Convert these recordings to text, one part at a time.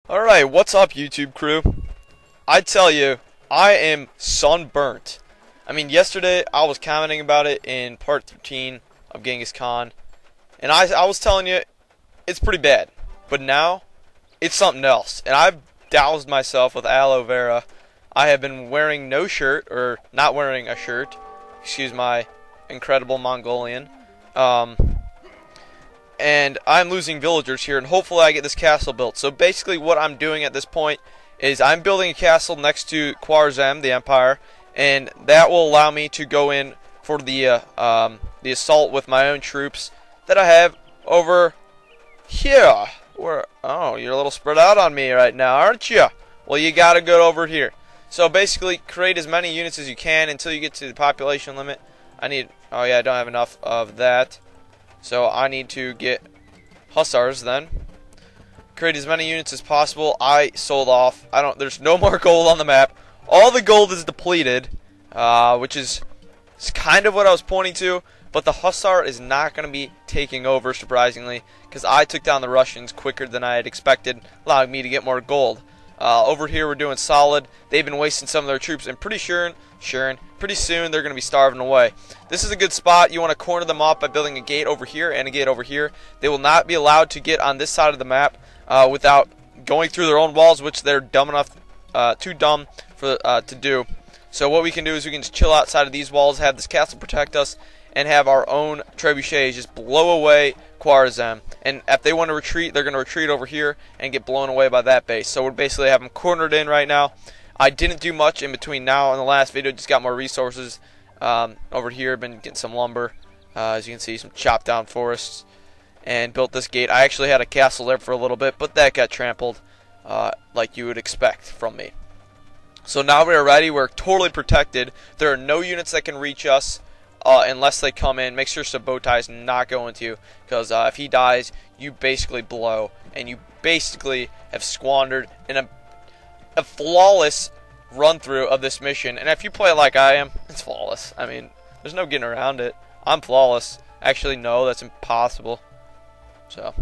Alright, what's up YouTube crew? I tell you, I am sunburnt. I mean, yesterday I was commenting about it in part 13 of Genghis Khan, and I was telling you, it's pretty bad. But now, it's something else. And I've doused myself with aloe vera. I have been wearing no shirt, or not wearing a shirt. Excuse my incredible Mongolian. And I'm losing villagers here, and hopefully I get this castle built. So basically what I'm doing at this point is I'm building a castle next to Khwarazm, the Empire, and that will allow me to go in for the assault with my own troops that I have over here. Oh, you're a little spread out on me right now, aren't you? Well, you gotta go over here. So basically, create as many units as you can until you get to the population limit. Oh yeah, I don't have enough of that. So I need to get hussars then. Create as many units as possible. I sold off. There's no more gold on the map. All the gold is depleted, which is kind of what I was pointing to. But the hussar is not going to be taking over, surprisingly, because I took down the Russians quicker than I had expected, allowing me to get more gold. Over here we're doing solid. They've been wasting some of their troops, and pretty soon they're going to be starving away. This is a good spot. You want to corner them off by building a gate over here and a gate over here. They will not be allowed to get on this side of the map without going through their own walls, which they're dumb enough, too dumb for to do. So what we can do is we can just chill outside of these walls, have this castle protect us, and have our own trebuchets just blow away Khwarazm. And if they want to retreat, they're going to retreat over here and get blown away by that base. So we're basically have them cornered in right now. I didn't do much in between now and the last video, just got more resources. Over here, been getting some lumber, as you can see, some chopped down forests, and built this gate. I actually had a castle there for a little bit, but that got trampled, like you would expect from me. So now we are ready. We're totally protected. There are no units that can reach us unless they come in. Make sure Sabotai is not going to, because if he dies, you basically blow, and you basically have squandered in a flawless run through of this mission. And if you play like I am, it's flawless. I mean, there's no getting around it. I'm flawless. Actually, no, that's impossible. So,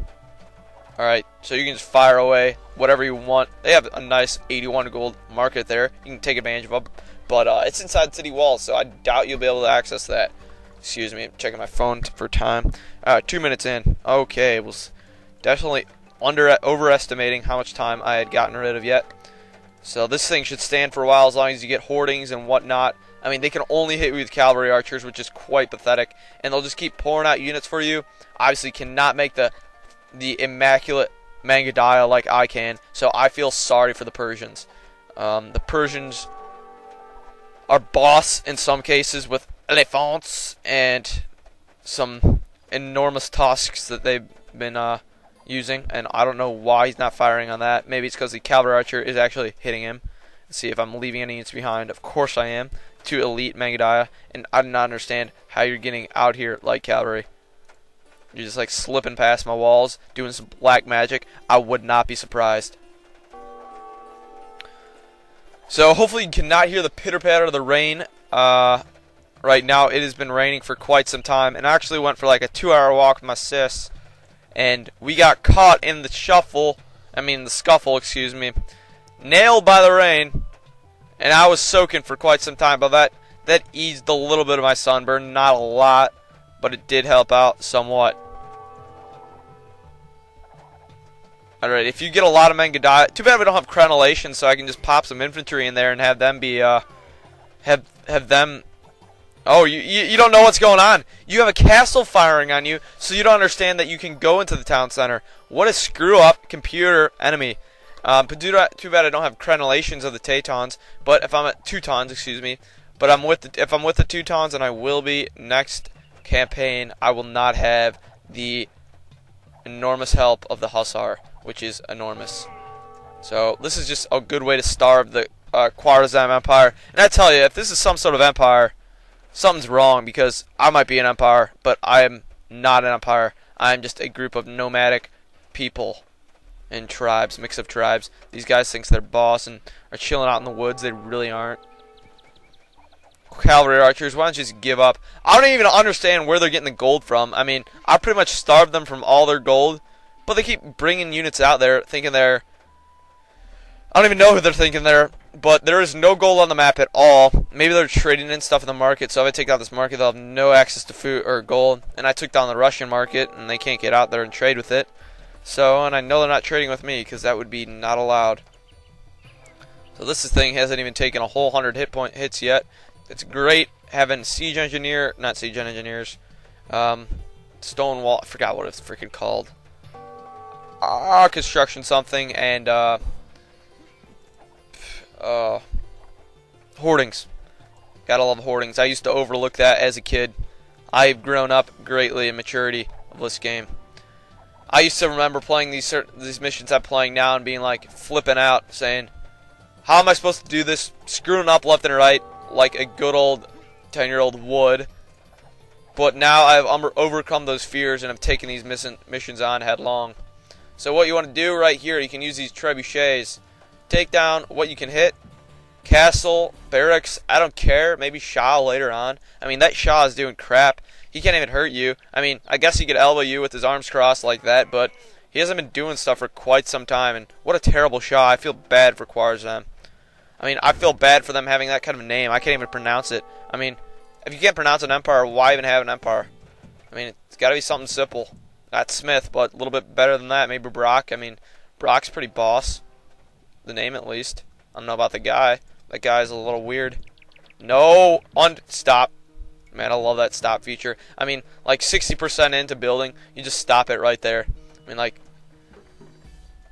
alright, so you can just fire away whatever you want. They have a nice 81 gold market there. You can take advantage of them. But it's inside city walls, so I doubt you'll be able to access that. Excuse me, I'm checking my phone for time. 2 minutes in. Okay, was definitely overestimating how much time I had gotten rid of yet. So this thing should stand for a while as long as you get hoardings and whatnot. I mean, they can only hit you with cavalry archers, which is quite pathetic. And they'll just keep pouring out units for you. Obviously cannot make the immaculate Mangadaya like I can. So I feel sorry for the Persians. The Persians are boss in some cases with elephants and some enormous tusks that they've been using, and I don't know why he's not firing on that. Maybe it's because the cavalry archer is actually hitting him. Let's see if I'm leaving any units behind. Of course I am. 2 elite Mangadaya, and I do not understand how you're getting out here like cavalry. You're just like slipping past my walls, doing some black magic. I would not be surprised. So hopefully you cannot hear the pitter-patter of the rain. Right now it has been raining for quite some time, and I actually went for like a 2-hour walk with my sis. And we got caught in the scuffle, excuse me, nailed by the rain, and I was soaking for quite some time, but that eased a little bit of my sunburn, not a lot, but it did help out somewhat. Alright, if you get a lot of men die, too bad we don't have crenellation, so I can just pop some infantry in there and have them be, have them. Oh, you don't know what's going on. You have a castle firing on you, so you don't understand that you can go into the town center. What a screw-up computer enemy. But too bad I don't have crenellations of the Teutons. But if I'm at Teutons, excuse me. But if I'm with the Teutons, and I will be next campaign, I will not have the enormous help of the Hussar, which is enormous. So this is just a good way to starve the Khwarazm Empire. And I tell you, if this is some sort of empire, something's wrong, because I might be an empire, but I am not an empire. I am just a group of nomadic people and tribes, mix of tribes. These guys think they're boss and are chilling out in the woods. They really aren't. Cavalry archers, why don't you just give up? I don't even understand where they're getting the gold from. I mean, I pretty much starved them from all their gold, but they keep bringing units out there thinking they're I don't even know who they're thinking there, but there is no gold on the map at all. Maybe they're trading in stuff in the market, so if I take out this market, they'll have no access to food or gold. And I took down the Russian market, and they can't get out there and trade with it. So, and I know they're not trading with me, because that would be not allowed. So this thing hasn't even taken a whole 100 hits yet. It's great having siege engineer, not siege engineers, stone wall, I forgot what it's freaking called. Construction something, and hoardings. Gotta love hoardings. I used to overlook that as a kid. I've grown up greatly in maturity of this game. I used to remember playing these missions I'm playing now and being like flipping out, saying, how am I supposed to do this? Screwing up left and right like a good old 10-year-old would. But now I've overcome those fears and have taken these missions on headlong. So what you want to do right here, you can use these trebuchets. Take down what you can hit. Castle, barracks, I don't care. Maybe Shah later on. I mean, that Shah is doing crap. He can't even hurt you. I mean, I guess he could elbow you with his arms crossed like that, but he hasn't been doing stuff for quite some time. And what a terrible Shah. I feel bad for Khwarazm. I mean, I feel bad for them having that kind of name. I can't even pronounce it. I mean, if you can't pronounce an empire, why even have an empire? I mean, it's got to be something simple. Not Smith, but a little bit better than that. Maybe Brock. I mean, Brock's pretty boss. The name, at least. I don't know about the guy. That guy's a little weird. No! Stop. Man, I love that stop feature. I mean, like 60% into building, you just stop it right there. I mean, like,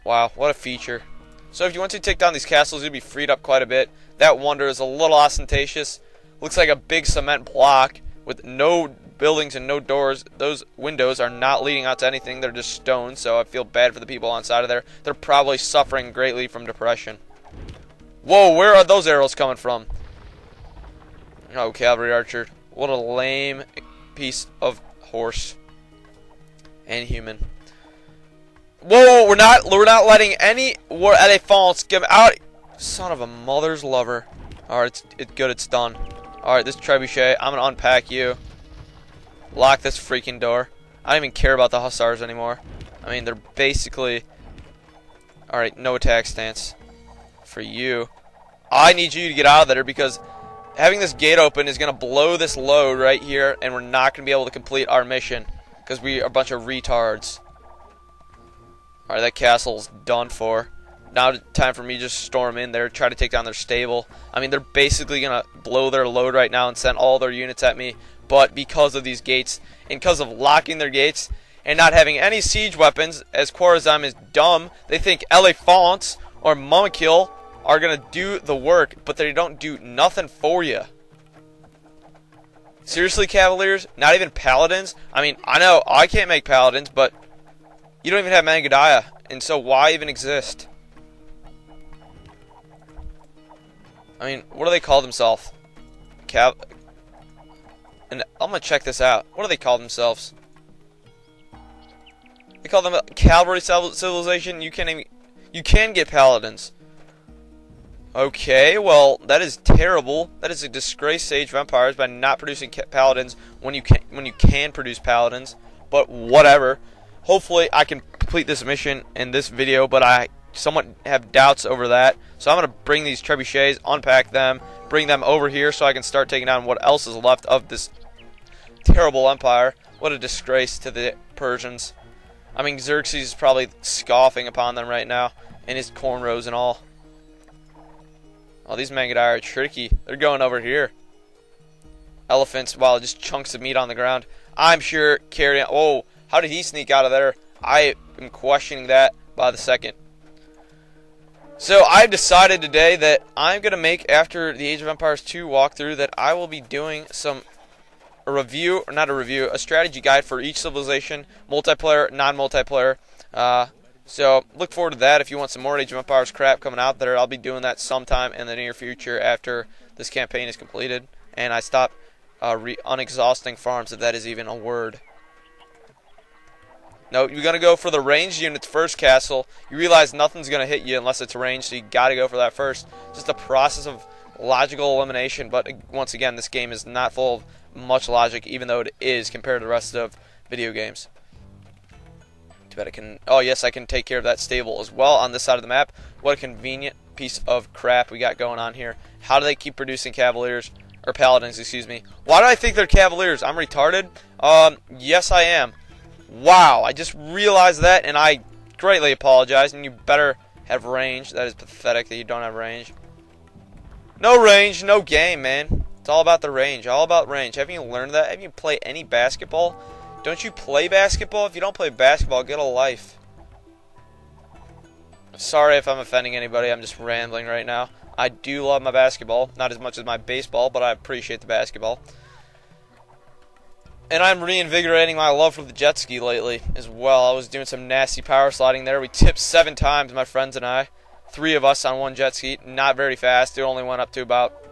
wow, what a feature. So if you want to take down these castles, you'll be freed up quite a bit. That wonder is a little ostentatious. Looks like a big cement block with no buildings and no doors. Those windows are not leading out to anything. They're just stone, so I feel bad for the people on side of there. They're probably suffering greatly from depression. Whoa, where are those arrows coming from? Oh, cavalry archer. What a lame piece of horse and human. Whoa, we're not letting any war elephants come out. Son of a mother's lover. Alright, it's good, it's done. Alright, this trebuchet, I'm gonna unpack you. Lock this freaking door. I don't even care about the hussars anymore. I mean, they're basically... Alright, no attack stance. For you. I need you to get out of there because having this gate open is going to blow this load right here, and we're not going to be able to complete our mission because we are a bunch of retards. Alright, that castle's done for. Now time for me to just storm in there, try to take down their stable. I mean, they're basically going to blow their load right now and send all their units at me, but because of these gates, and because of locking their gates, and not having any siege weapons, as Khwarazm is dumb, they think elephants or Mumakil are going to do the work, but they don't do nothing for you. Seriously, Cavaliers? Not even Paladins? I mean, I know I can't make Paladins, but you don't even have Mangadaya, and so why even exist? I mean, what do they call themselves? And I'm going to check this out. What do they call themselves? They call them a cavalry civilization. You can get Paladins. Okay, well, that is terrible. That is a disgrace to Age of Empires by not producing Paladins when you can produce Paladins. But whatever. Hopefully, I can complete this mission in this video, but I somewhat have doubts over that. So I'm going to bring these trebuchets, unpack them, bring them over here so I can start taking down what else is left of this terrible empire. What a disgrace to the Persians. I mean, Xerxes is probably scoffing upon them right now, in his cornrows and all. Oh, these Mangadai are tricky. They're going over here. Elephants, wow, just chunks of meat on the ground. I'm sure carrying... Oh, how did he sneak out of there? I am questioning that by the second. So I've decided today that I'm going to make, after the Age of Empires 2 walkthrough, that I will be doing a strategy guide for each civilization, multiplayer, non-multiplayer. So look forward to that. If you want some more Age of Empires crap coming out there, I'll be doing that sometime in the near future after this campaign is completed and I stop unexhausting farms, if that is even a word. No, you're going to go for the ranged units first, Castle. You realize nothing's going to hit you unless it's ranged, so you got to go for that first. Just a process of logical elimination, but once again, this game is not full of much logic, even though it is compared to the rest of video games. bet I can. Oh, yes, I can take care of that stable as well on this side of the map. What a convenient piece of crap we got going on here. How do they keep producing cavaliers? Or paladins, excuse me. Why do I think they're cavaliers? I'm retarded? Yes, I am. Wow, I just realized that, and I greatly apologize, and you better have range. That is pathetic that you don't have range. No range, no game, man. It's all about the range. All about range. Haven't you learned that? Haven't you played any basketball? Don't you play basketball? If you don't play basketball, get a life. Sorry if I'm offending anybody. I'm just rambling right now. I do love my basketball. Not as much as my baseball, but I appreciate the basketball. And I'm reinvigorating my love for the jet ski lately as well. I was doing some nasty power sliding there. We tipped 7 times, my friends and I. 3 of us on one jet ski. Not very fast. It only went up to about...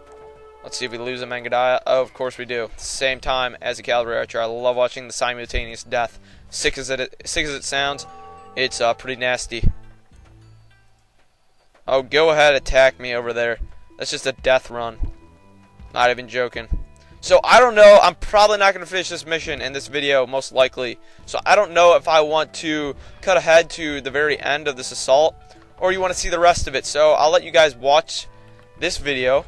Let's see if we lose a Mangadaya. Oh, of course we do. Same time as a cavalry archer. I love watching the simultaneous death. Sick as it sounds, it's pretty nasty. Oh, go ahead, attack me over there. That's just a death run. Not even joking. So, I don't know. I'm probably not going to finish this mission in this video, most likely. So, I don't know if I want to cut ahead to the very end of this assault, or you want to see the rest of it. So, I'll let you guys watch this video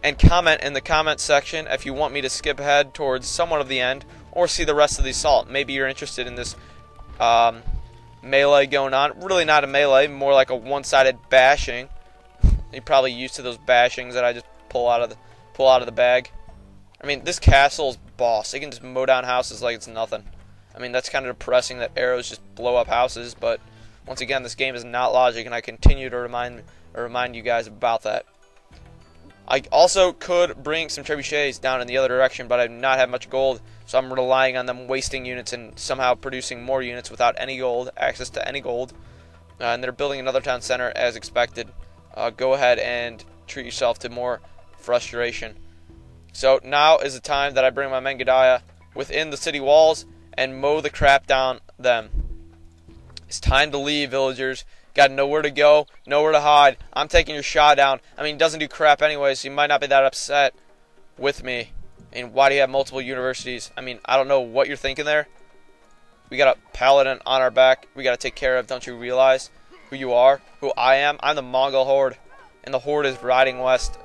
and comment in the comment section if you want me to skip ahead towards somewhat of the end, or see the rest of the assault. Maybe you're interested in this melee going on. Really not a melee, more like a one-sided bashing. You're probably used to those bashings that I just pull out of the bag. I mean, this castle is boss. They can just mow down houses like it's nothing. I mean, that's kind of depressing that arrows just blow up houses, but once again, this game is not logic, and I continue to remind you guys about that. I also could bring some trebuchets down in the other direction, but I do not have much gold, so I'm relying on them wasting units and somehow producing more units without any gold, access to any gold. And they're building another town center as expected. Go ahead and treat yourself to more frustration. So now is the time that I bring my Mangadaya within the city walls and mow the crap down them. It's time to leave, villagers. Got nowhere to go, nowhere to hide. I'm taking your Shah down. I mean, he doesn't do crap anyway, so you might not be that upset with me. And why do you have multiple universities? I mean, I don't know what you're thinking there. We got a paladin on our back we got to take care of. Don't you realize who you are? Who I am? I'm the Mongol Horde, and the Horde is riding west.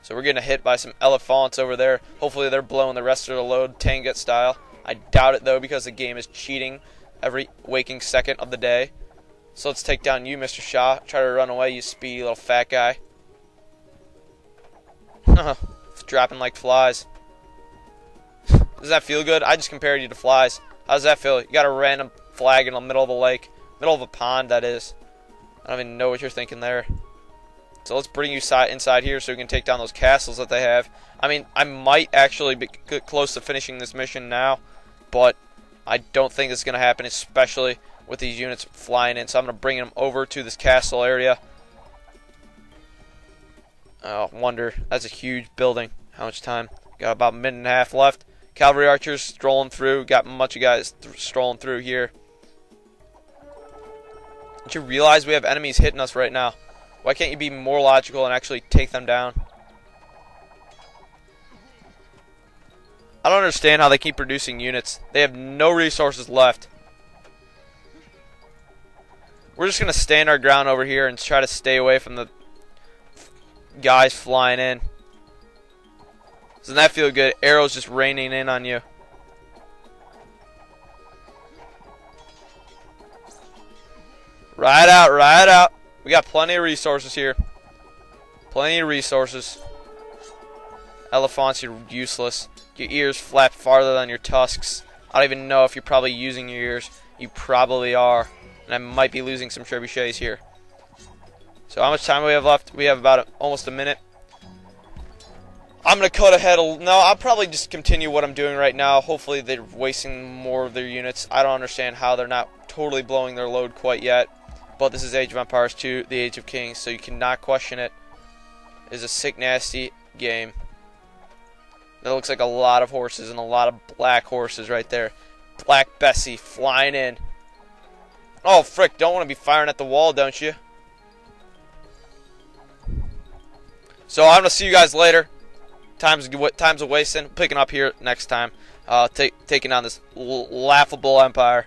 So we're getting hit by some elephants over there. Hopefully they're blowing the rest of the load, Tangut style. I doubt it, though, because the game is cheating every waking second of the day. So let's take down you, Mr. Shah. Try to run away, you speedy little fat guy. Dropping like flies. Does that feel good? I just compared you to flies. How does that feel? You got a random flag in the middle of the lake. Middle of a pond, that is. I don't even know what you're thinking there. So let's bring you inside here so we can take down those castles that they have. I mean, I might actually be close to finishing this mission now, but I don't think it's going to happen, especially with these units flying in. So I'm going to bring them over to this castle area. Oh, wonder. That's a huge building. How much time? Got about a minute and a half left. Cavalry archers strolling through. Got a bunch of guys strolling through here. Don't you realize we have enemies hitting us right now? Why can't you be more logical and actually take them down? I don't understand how they keep producing units. They have no resources left. We're just going to stand our ground over here and try to stay away from the guys flying in. Doesn't that feel good? Arrows just raining in on you. Ride out, ride out. We got plenty of resources here. Plenty of resources. Elephants, you're useless. Your ears flap farther than your tusks. I don't even know if you're probably using your ears. You probably are. And I might be losing some trebuchets here. So how much time do we have left? We have about almost a minute. I'm going to cut ahead. No, I'll probably just continue what I'm doing right now. Hopefully they're wasting more of their units. I don't understand how they're not totally blowing their load quite yet. But this is Age of Empires 2, the Age of Kings, so you cannot question it. It is a sick, nasty game. That looks like a lot of horses and a lot of black horses right there. Black Bessie flying in. Oh, frick, don't want to be firing at the wall, don't you? So I'm going to see you guys later. Time's a wasting. Picking up here next time. Taking on this laughable empire.